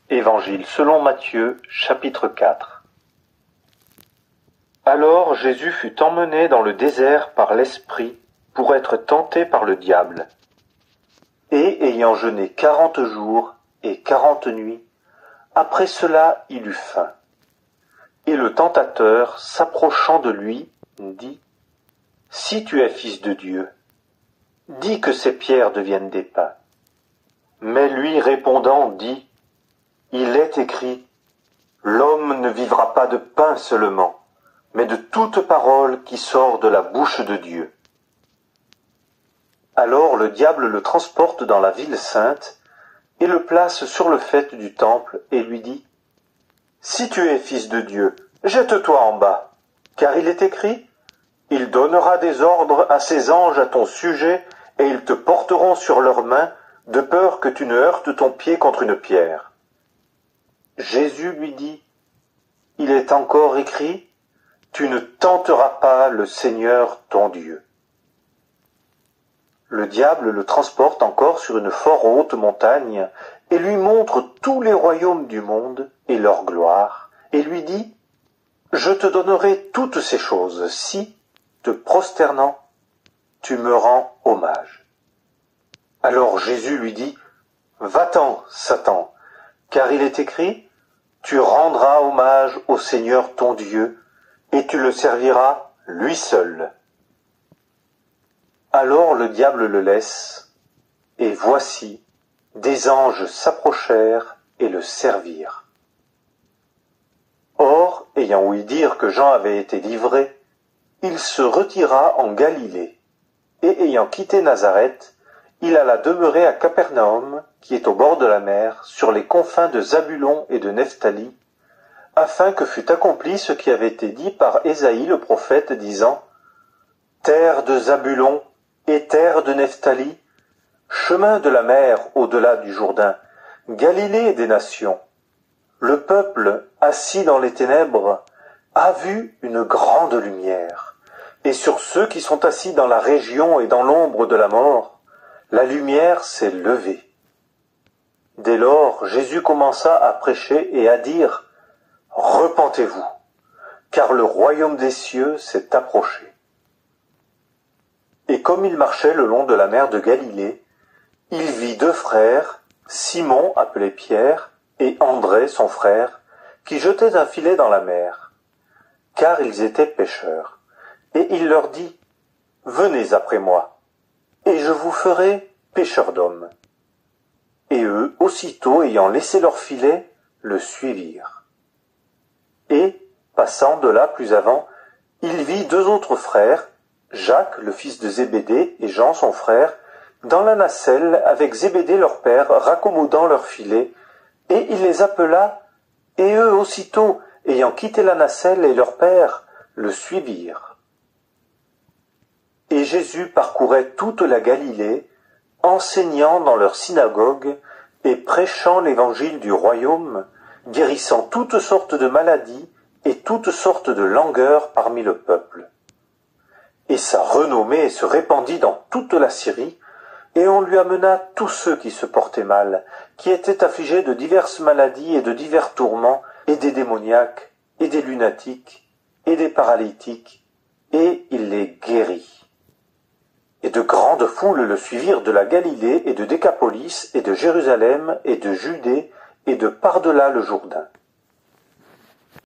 Évangile selon Matthieu, chapitre 4. Alors Jésus fut emmené dans le désert par l'Esprit pour être tenté par le diable. Et ayant jeûné 40 jours et 40 nuits, après cela il eut faim. Et le tentateur, s'approchant de lui, dit : « Si tu es fils de Dieu, dis que ces pierres deviennent des pains. » Mais lui répondant dit : « Il est écrit : L'homme ne vivra pas de pain seulement, mais de toute parole qui sort de la bouche de Dieu. » Alors le diable le transporte dans la ville sainte et le place sur le faîte du temple et lui dit : « Si tu es fils de Dieu, jette-toi en bas, car il est écrit : Il donnera des ordres à ses anges à ton sujet, et ils te porteront sur leurs mains, de peur que tu ne heurtes ton pied contre une pierre. » Jésus lui dit : « Il est encore écrit : Tu ne tenteras pas le Seigneur ton Dieu. » Le diable le transporte encore sur une fort haute montagne et lui montre tous les royaumes du monde et leur gloire, et lui dit : « Je te donnerai toutes ces choses si, te prosternant, tu me rends hommage. » Alors Jésus lui dit : « Va-t'en, Satan, car il est écrit : Tu rendras hommage au Seigneur ton Dieu, et tu le serviras lui seul. » Alors le diable le laisse, et voici, des anges s'approchèrent et le servirent. Or, ayant ouï dire que Jean avait été livré, il se retira en Galilée, et ayant quitté Nazareth, il alla demeurer à Capernaum, qui est au bord de la mer, sur les confins de Zabulon et de Nephtali, afin que fût accompli ce qui avait été dit par Ésaïe le prophète, disant : « Terre de Zabulon et terre de Nephtali, chemin de la mer au-delà du Jourdain, Galilée des nations, le peuple, assis dans les ténèbres, a vu une grande lumière, et sur ceux qui sont assis dans la région et dans l'ombre de la mort, la lumière s'est levée. » Dès lors, Jésus commença à prêcher et à dire : « Repentez-vous, car le royaume des cieux s'est approché. » Et comme il marchait le long de la mer de Galilée, il vit deux frères, Simon appelé Pierre, et André son frère, qui jetaient un filet dans la mer, car ils étaient pêcheurs. Et il leur dit : « Venez après moi, et je vous ferai pêcheurs d'hommes. » Et eux, aussitôt ayant laissé leur filet, le suivirent. Et, passant de là plus avant, il vit deux autres frères, Jacques, le fils de Zébédée, et Jean, son frère, dans la nacelle, avec Zébédée leur père, raccommodant leur filet, et il les appela, et eux aussitôt, ayant quitté la nacelle et leur père, le suivirent. Et Jésus parcourait toute la Galilée, enseignant dans leurs synagogues et prêchant l'évangile du royaume, guérissant toutes sortes de maladies et toutes sortes de langueurs parmi le peuple. Et sa renommée se répandit dans toute la Syrie, et on lui amena tous ceux qui se portaient mal, qui étaient affligés de diverses maladies et de divers tourments, et des démoniaques, et des lunatiques, et des paralytiques, et il les guérit. Et de grandes foules le suivirent de la Galilée et de Décapolis et de Jérusalem et de Judée et de par-delà le Jourdain.